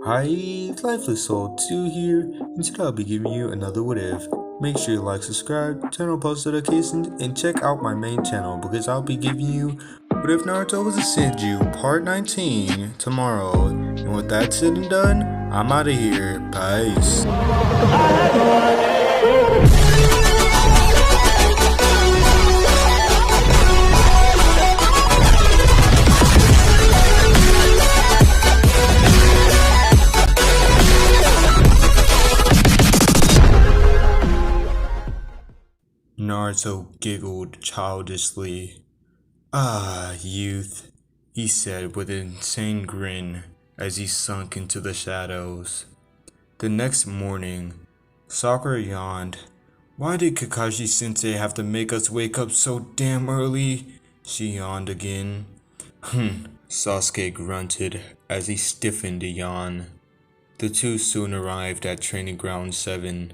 Hi, Lifeless Soul 2 here, and today I'll be giving you another what if. Make sure you like, subscribe, turn on post notifications, and check out my main channel because I'll be giving you What If Naruto Was a Senju Part 19 tomorrow. And with that said and done, I'm out of here. Peace. Naruto giggled childishly. "Ah, youth," he said with an insane grin as he sunk into the shadows. The next morning, Sakura yawned. "Why did Kakashi-sensei have to make us wake up so damn early?" She yawned again. Sasuke grunted as he stiffened a yawn. The two soon arrived at Training Ground 7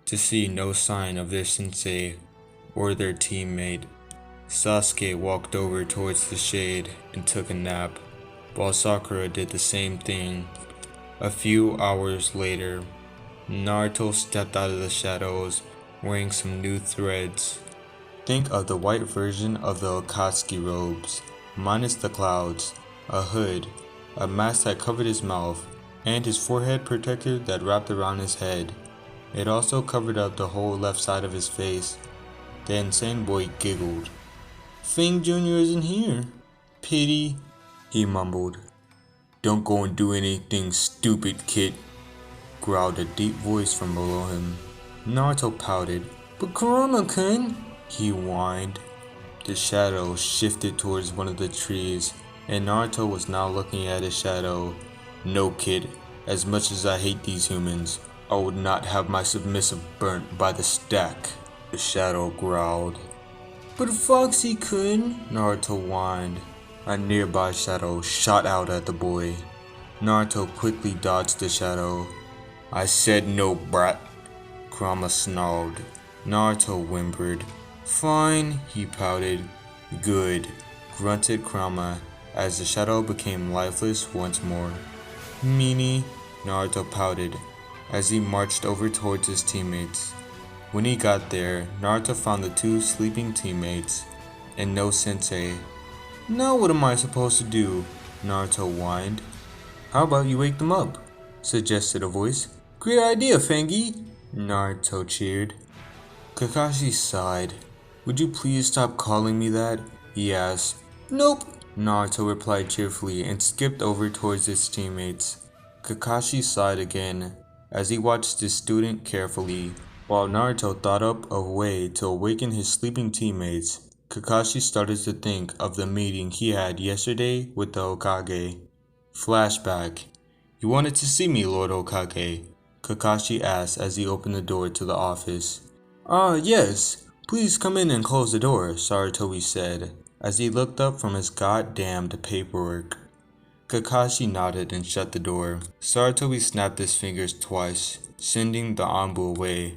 to see no sign of their sensei or their teammate. Sasuke walked over towards the shade and took a nap, while Sakura did the same thing. A few hours later, Naruto stepped out of the shadows wearing some new threads. Think of the white version of the Akatsuki robes, minus the clouds, a hood, a mask that covered his mouth, and his forehead protector that wrapped around his head. It also covered up the whole left side of his face. The insane boy giggled. "Fang Jr. isn't here. Pity," he mumbled. "Don't go and do anything stupid, kid," growled a deep voice from below him. Naruto pouted. "But Kurama-kun," he whined. The shadow shifted towards one of the trees, and Naruto was now looking at his shadow. "No, kid. As much as I hate these humans, I would not have my submissive burnt by the stack," the shadow growled. "But Foxy-kun," Naruto whined. A nearby shadow shot out at the boy. Naruto quickly dodged the shadow. "I said no, brat," Kurama snarled. Naruto whimpered. "Fine," he pouted. "Good," grunted Kurama as the shadow became lifeless once more. "Meanie," Naruto pouted as he marched over towards his teammates. When he got there, Naruto found the two sleeping teammates and no sensei. "Now what am I supposed to do?" Naruto whined. "How about you wake them up?" suggested a voice. "Great idea, Fangi," Naruto cheered. Kakashi sighed. "Would you please stop calling me that?" he asked. "Nope," Naruto replied cheerfully and skipped over towards his teammates. Kakashi sighed again as he watched his student carefully. While Naruto thought up a way to awaken his sleeping teammates, Kakashi started to think of the meeting he had yesterday with the Hokage. Flashback. "You wanted to see me, Lord Hokage?" Kakashi asked as he opened the door to the office. Yes. Please come in and close the door," Sarutobi said as he looked up from his goddamned paperwork. Kakashi nodded and shut the door. Sarutobi snapped his fingers twice, sending the Anbu away.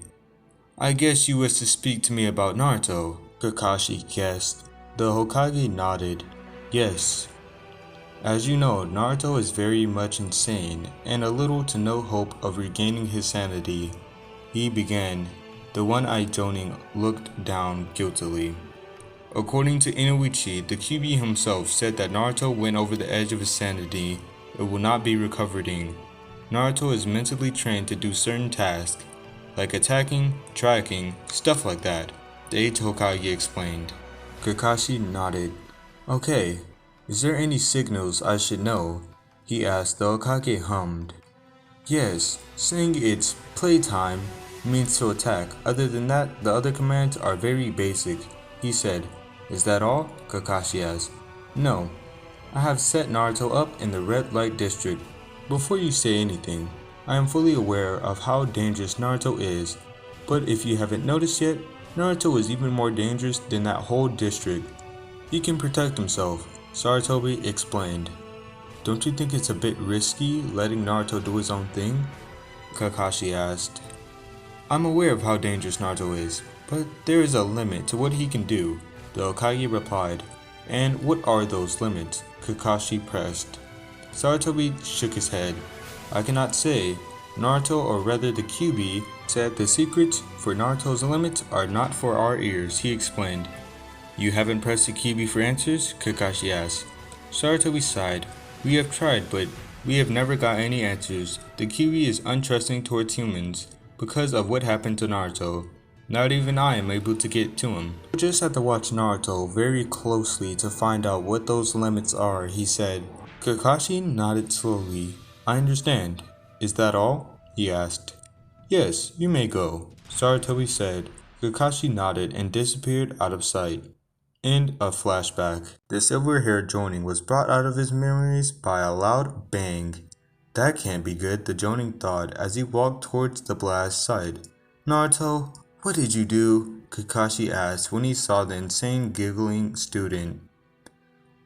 "I guess you wish to speak to me about Naruto," Kakashi guessed. The Hokage nodded. "Yes. As you know, Naruto is very much insane and a little to no hope of regaining his sanity," he began. The one-eyed Jonin looked down guiltily. "According to Inoichi, the QB himself said that Naruto went over the edge of his sanity. It will not be recovering. Naruto is mentally trained to do certain tasks, like attacking, tracking, stuff like that," the 8th Hokage explained. Kakashi nodded. "Okay, is there any signals I should know?" he asked. The Hokage hummed. "Yes, saying it's playtime means to attack. Other than that, the other commands are very basic," he said. "Is that all?" Kakashi asked. "No. I have set Naruto up in the red light district. Before you say anything, I am fully aware of how dangerous Naruto is, but if you haven't noticed yet, Naruto is even more dangerous than that whole district. He can protect himself," Sarutobi explained. "Don't you think it's a bit risky letting Naruto do his own thing?" Kakashi asked. "I'm aware of how dangerous Naruto is, but there is a limit to what he can do," the Hokage replied. "And what are those limits?" Kakashi pressed. Sarutobi shook his head. I cannot say. Naruto, or rather the QB, said the secrets for Naruto's limits are not for our ears, he explained. You haven't pressed the QB for answers? Kakashi asked. Sarutobi sighed. We have tried, but we have never got any answers. The QB is untrusting towards humans because of what happened to Naruto. Not even I am able to get to him. You just have to watch Naruto very closely to find out what those limits are, he said. Kakashi nodded slowly. I understand. Is that all? He asked. Yes, you may go, Sarutobi said. Kakashi nodded and disappeared out of sight. End of flashback. The silver-haired Jonin was brought out of his memories by a loud bang. That can't be good, the Jonin thought as he walked towards the blast site. Naruto, what did you do? Kakashi asked when he saw the insane giggling student.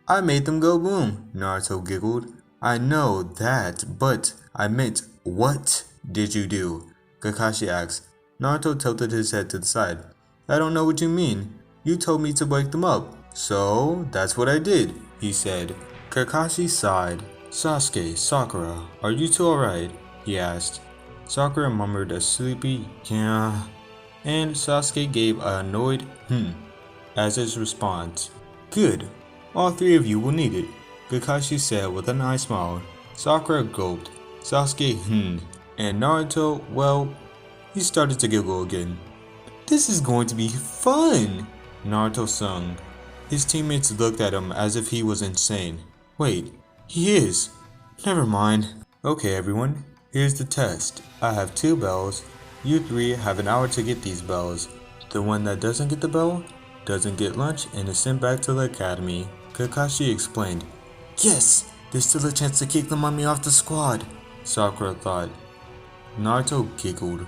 I made them go boom, Naruto giggled. I know that, but I meant, what did you do? Kakashi asked. Naruto tilted his head to the side. I don't know what you mean. You told me to wake them up, so that's what I did, he said. Kakashi sighed. Sasuke, Sakura, are you two alright? He asked. Sakura murmured a sleepy, yeah, and Sasuke gave an annoyed, as his response. Good, all three of you will need it, Kakashi said with a nice smile. Sakura gulped. Sasuke, and Naruto, well, he started to giggle again. This is going to be fun, Naruto sung. His teammates looked at him as if he was insane. Wait, he is. Never mind. Okay everyone, here's the test. I have 2 bells. You 3 have an hour to get these bells. The one that doesn't get the bell, doesn't get lunch and is sent back to the academy. Kakashi explained. Yes, there's still a chance to kick the mummy off the squad, Sakura thought. Naruto giggled.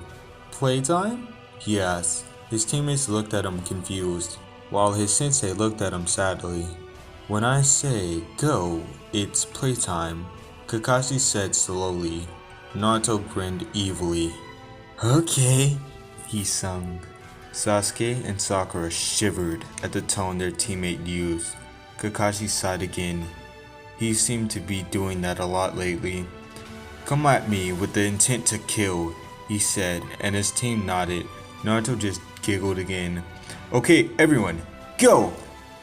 Playtime? He asked. His teammates looked at him confused, while his sensei looked at him sadly. When I say go, it's playtime, Kakashi said slowly. Naruto grinned evilly. Okay, he sung. Sasuke and Sakura shivered at the tone their teammate used. Kakashi sighed again. He seemed to be doing that a lot lately. Come at me with the intent to kill, he said, and his team nodded. Naruto just giggled again. Okay, everyone, go!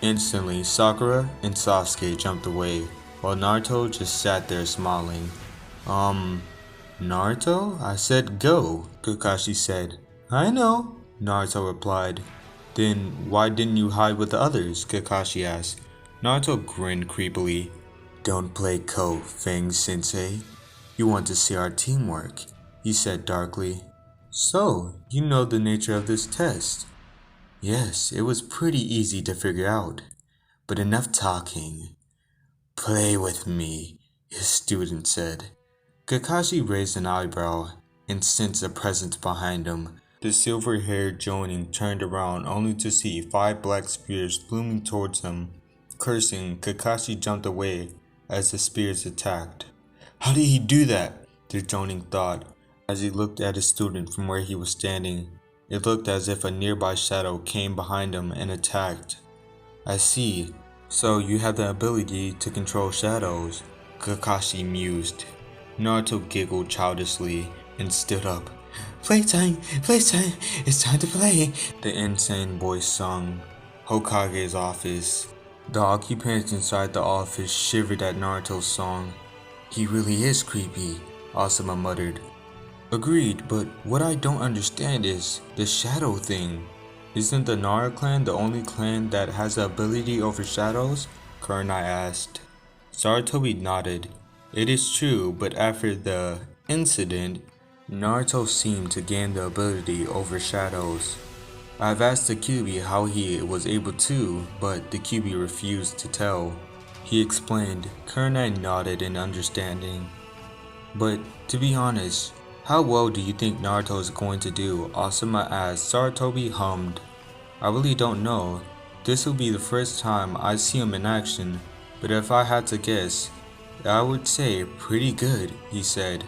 Instantly, Sakura and Sasuke jumped away, while Naruto just sat there smiling. Naruto? I said go, Kakashi said. I know, Naruto replied. Then why didn't you hide with the others? Kakashi asked. Naruto grinned creepily. Don't play Fang Sensei. You want to see our teamwork, he said darkly. So, you know the nature of this test. Yes, it was pretty easy to figure out. But enough talking. Play with me, his student said. Kakashi raised an eyebrow and sensed a presence behind him. The silver-haired Jonin turned around only to see 5 black spears blooming towards him. Cursing, Kakashi jumped away as the spears attacked. How did he do that? The Jonin thought as he looked at his student from where he was standing. It looked as if a nearby shadow came behind him and attacked. I see. So you have the ability to control shadows, Kakashi mused. Naruto giggled childishly and stood up. Playtime! Playtime! It's time to play! The insane voice sung. Hokage's office. The occupants inside the office shivered at Naruto's song. He really is creepy, Asuma muttered. Agreed, but what I don't understand is the shadow thing. Isn't the Nara clan the only clan that has the ability over shadows? Kurenai asked. Sarutobi nodded. It is true, but after the incident, Naruto seemed to gain the ability over shadows. I've asked the QB how he was able to, but the QB refused to tell. He explained. Kurenai nodded in understanding. But to be honest, how well do you think Naruto is going to do? Asuma asked. Sarutobi hummed. I really don't know. This will be the first time I see him in action, but if I had to guess, I would say pretty good, he said.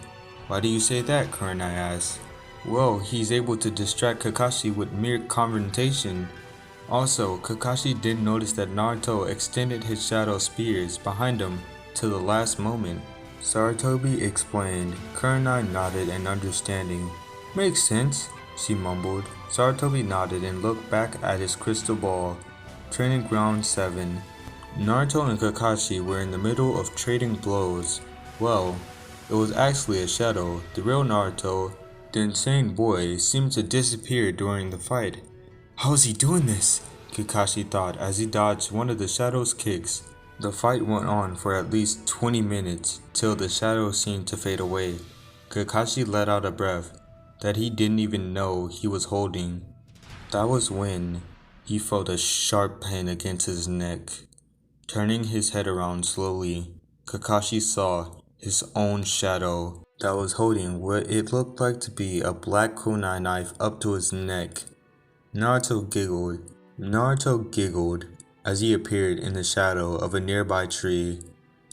Why do you say that? Kurenai asked. Well, he's able to distract Kakashi with mere confrontation. Also, Kakashi did notice that Naruto extended his shadow spears behind him to the last moment, Saratobi explained. Kurenai nodded in understanding. Makes sense, she mumbled. Saratobi nodded and looked back at his crystal ball. Training Ground 7. Naruto and Kakashi were in the middle of trading blows. Well, it was actually a shadow. The real Naruto, the insane boy, seemed to disappear during the fight. How is he doing this? Kakashi thought as he dodged one of the shadow's kicks. The fight went on for at least 20 minutes, till the shadow seemed to fade away. Kakashi let out a breath that he didn't even know he was holding. That was when he felt a sharp pain against his neck. Turning his head around slowly, Kakashi saw his own shadow that was holding what it looked like to be a black kunai knife up to his neck. Naruto giggled as he appeared in the shadow of a nearby tree.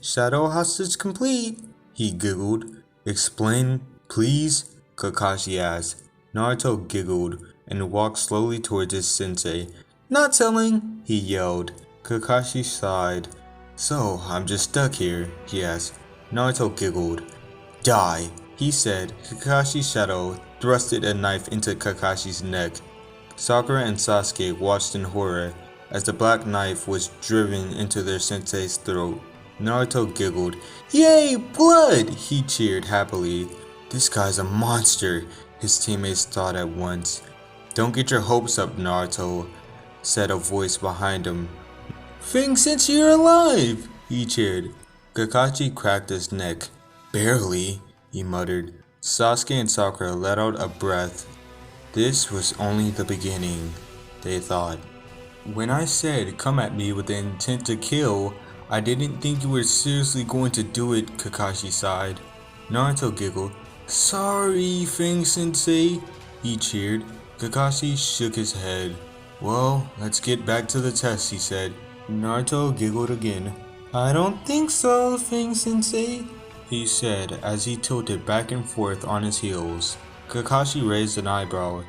Shadow hostage complete, he giggled. Explain, please? Kakashi asked. Naruto giggled and walked slowly towards his sensei. Not telling, he yelled. Kakashi sighed. So, I'm just stuck here, he asked. Naruto giggled. Die, he said. Kakashi's shadow thrusted a knife into Kakashi's neck. Sakura and Sasuke watched in horror as the black knife was driven into their sensei's throat. Naruto giggled. Yay, blood! He cheered happily. This guy's a monster, his teammates thought at once. Don't get your hopes up, Naruto, said a voice behind him. Fing, since you're alive, he cheered. Kakashi cracked his neck. Barely, he muttered. Sasuke and Sakura let out a breath. This was only the beginning, they thought. When I said come at me with the intent to kill, I didn't think you were seriously going to do it, Kakashi sighed. Naruto giggled. Sorry, Fing Sensei, he cheered. Kakashi shook his head. Well, let's get back to the test, he said. Naruto giggled again. I don't think so, Fing Sensei, he said as he tilted back and forth on his heels. Kakashi raised an eyebrow.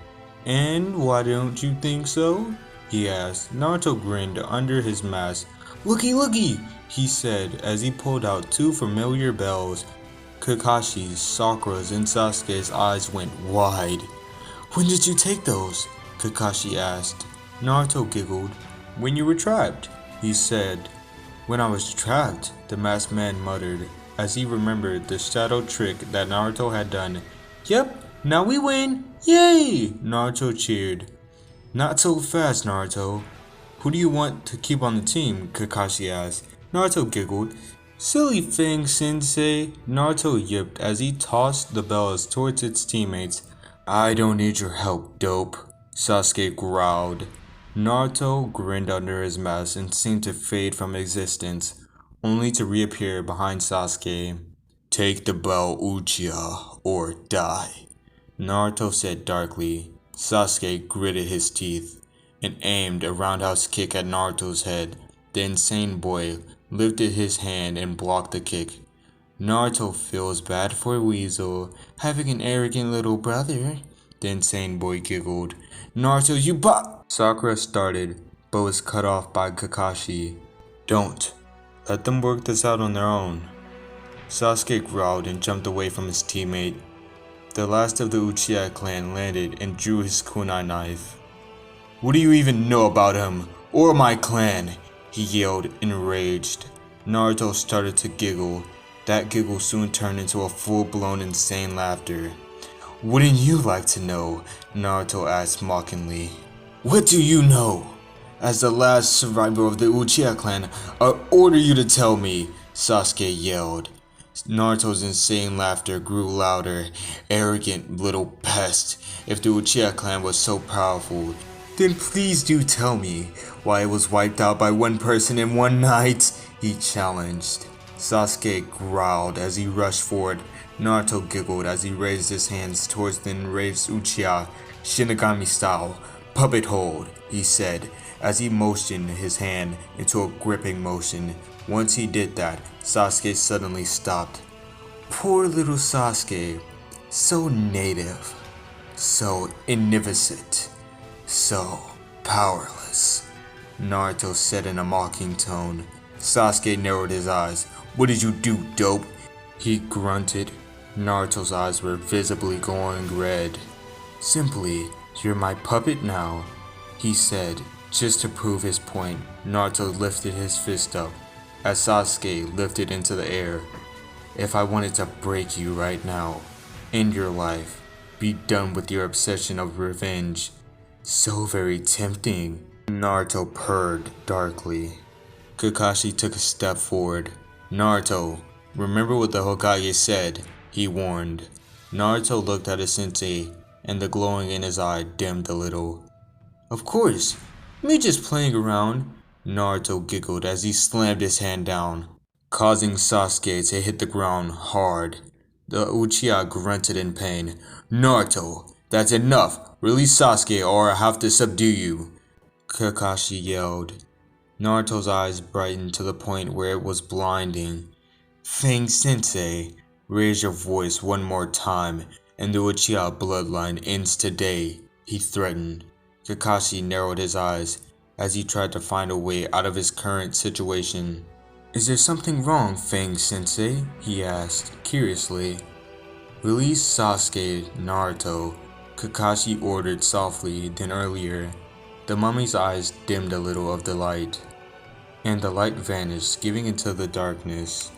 And why don't you think so? He asked. Naruto grinned under his mask. Looky, looky, he said as he pulled out two familiar bells. Kakashi's, Sakura's, and Sasuke's eyes went wide. When did you take those? Kakashi asked. Naruto giggled. When you were trapped, he said. When I was trapped, the masked man muttered as he remembered the shadow trick that Naruto had done. Yep, now we win! Yay! Naruto cheered. Not so fast, Naruto. Who do you want to keep on the team? Kakashi asked. Naruto giggled. Silly Fang Sensei, Naruto yipped as he tossed the bells towards its teammates. I don't need your help, dope, Sasuke growled. Naruto grinned under his mask and seemed to fade from existence, only to reappear behind Sasuke. Take the bell, Uchiha, or die, Naruto said darkly. Sasuke gritted his teeth and aimed a roundhouse kick at Naruto's head. The insane boy lifted his hand and blocked the kick. Naruto feels bad for Weasel having an arrogant little brother. The insane boy giggled. Naruto, you Sakura started, but was cut off by Kakashi. Don't. Let them work this out on their own. Sasuke growled and jumped away from his teammate. The last of the Uchiha clan landed and drew his kunai knife. What do you even know about him, or my clan? He yelled, enraged. Naruto started to giggle. That giggle soon turned into a full-blown insane laughter. Wouldn't you like to know? Naruto asked mockingly. What do you know? As the last survivor of the Uchiha clan, I order you to tell me, Sasuke yelled. Naruto's insane laughter grew louder. Arrogant little pest. If the Uchiha clan was so powerful, then please do tell me why it was wiped out by one person in one night, he challenged. Sasuke growled as he rushed forward. Naruto giggled as he raised his hands towards the enraged Uchiha. Shinigami style. Puppet hold, he said, as he motioned his hand into a gripping motion. Once he did that, Sasuke suddenly stopped. Poor little Sasuke. So native. So innificent. So powerless, Naruto said in a mocking tone. Sasuke narrowed his eyes. What did you do, dope? He grunted. Naruto's eyes were visibly going red. Simply, you're my puppet now, he said. Just to prove his point, Naruto lifted his fist up, as Sasuke lifted into the air. If I wanted to break you right now, end your life, be done with your obsession of revenge. So very tempting. Naruto purred darkly. Kakashi took a step forward. Naruto, remember what the Hokage said, he warned. Naruto looked at his sensei, and the glowing in his eye dimmed a little. Of course, me just playing around, Naruto giggled as he slammed his hand down, causing Sasuke to hit the ground hard. The Uchiha grunted in pain. Naruto, that's enough! Release Sasuke or I have to subdue you! Kakashi yelled. Naruto's eyes brightened to the point where it was blinding. Fang-sensei, raise your voice one more time, and the Uchiha bloodline ends today, he threatened. Kakashi narrowed his eyes as he tried to find a way out of his current situation. Is there something wrong, Fang-sensei? He asked, curiously. Release Sasuke, Naruto, Kakashi ordered softly than earlier. The mummy's eyes dimmed a little of the light, and the light vanished, giving into the darkness.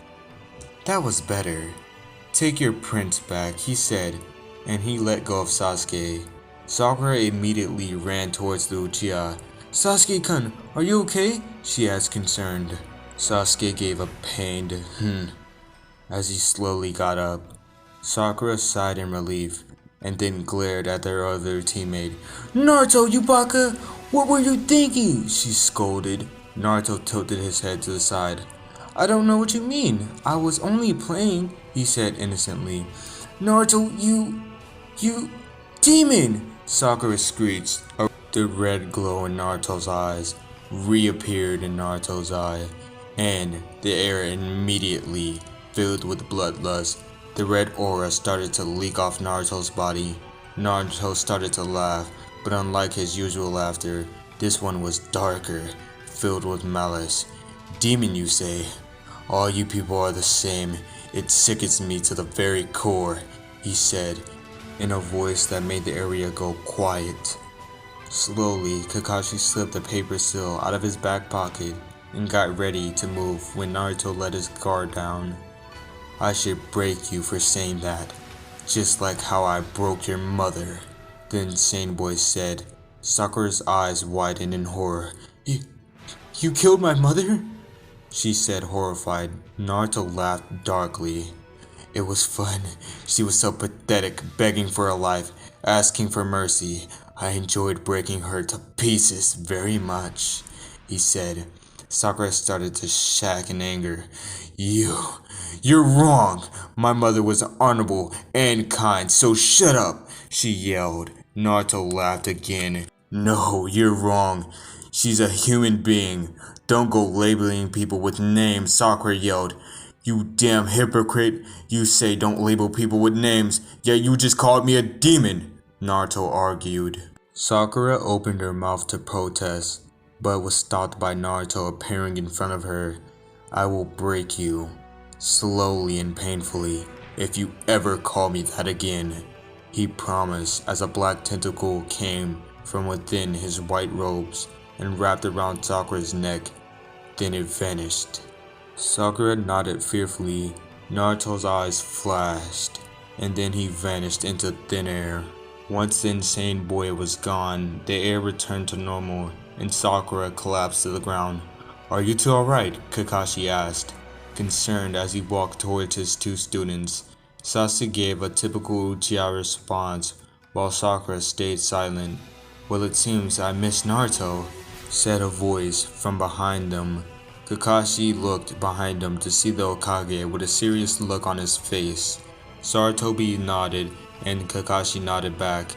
That was better. Take your prince back, he said, and he let go of Sasuke. Sakura immediately ran towards the Uchiha. Sasuke-kun, are you okay? She asked, concerned. Sasuke gave a pained as he slowly got up. Sakura sighed in relief, and then glared at their other teammate. Naruto, you baka! What were you thinking? She scolded. Naruto tilted his head to the side. I don't know what you mean. I was only playing, he said innocently. Naruto, you... Demon! Sakura screeched. The red glow in Naruto's eyes reappeared in Naruto's eye, and the air immediately filled with bloodlust. The red aura started to leak off Naruto's body. Naruto started to laugh, but unlike his usual laughter, this one was darker, filled with malice. Demon, you say? All you people are the same. It sickens me to the very core, he said, in a voice that made the area go quiet. Slowly, Kakashi slipped a paper seal out of his back pocket and got ready to move when Naruto let his guard down. I should break you for saying that, just like how I broke your mother, the insane boy said. Sakura's eyes widened in horror. You killed my mother? She said, horrified. Naruto laughed darkly. It was fun. She was so pathetic, begging for her life, asking for mercy. I enjoyed breaking her to pieces very much, he said. Sakura started to shake in anger. You're wrong. My mother was honorable and kind, so shut up, she yelled. Naruto laughed again. No, you're wrong. She's a human being. Don't go labeling people with names, Sakura yelled. You damn hypocrite. You say don't label people with names, yet you just called me a demon, Naruto argued. Sakura opened her mouth to protest, but was stopped by Naruto appearing in front of her. I will break you, slowly and painfully, if you ever call me that again, he promised as a black tentacle came from within his white robes and wrapped around Sakura's neck. Then it vanished. Sakura nodded fearfully. Naruto's eyes flashed, and then he vanished into thin air. Once the insane boy was gone, the air returned to normal, and Sakura collapsed to the ground. Are you two alright? Kakashi asked, concerned as he walked towards his two students. Sasuke gave a typical Uchiha response, while Sakura stayed silent. Well, it seems I missed Naruto, said a voice from behind them. Kakashi looked behind him to see the Hokage with a serious look on his face. Sarutobi nodded, and Kakashi nodded back.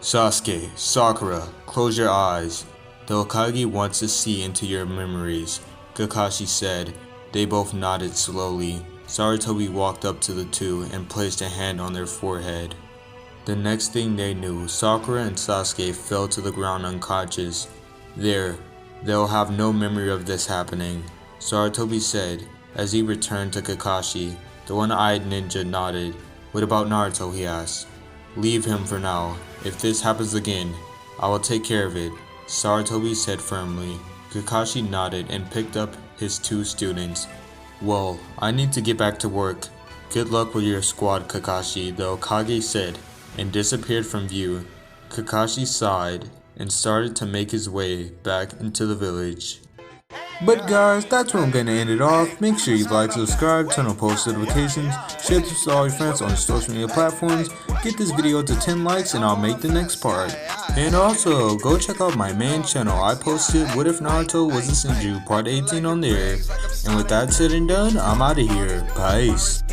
Sasuke, Sakura, close your eyes. The Hokage wants to see into your memories, Kakashi said. They both nodded slowly. Sarutobi walked up to the two and placed a hand on their forehead. The next thing they knew, Sakura and Sasuke fell to the ground unconscious. They'll have no memory of this happening, Sarutobi said as he returned to Kakashi. The one-eyed ninja nodded. What about Naruto, he asked. Leave him for now. If this happens again, I will take care of it, Sarutobi said firmly. Kakashi nodded and picked up his 2 students. Well, I need to get back to work. Good luck with your squad, Kakashi, the Hokage said, and disappeared from view. Kakashi sighed and started to make his way back into the village. But guys, that's where I'm gonna end it off. Make sure you like, subscribe, turn on post notifications, share this with all your friends on social media platforms, get this video to 10 likes and I'll make the next part. And also, go check out my main channel. I posted What If Naruto Was a Senju Part 18 on there. And with that said and done, I'm out of here. Peace.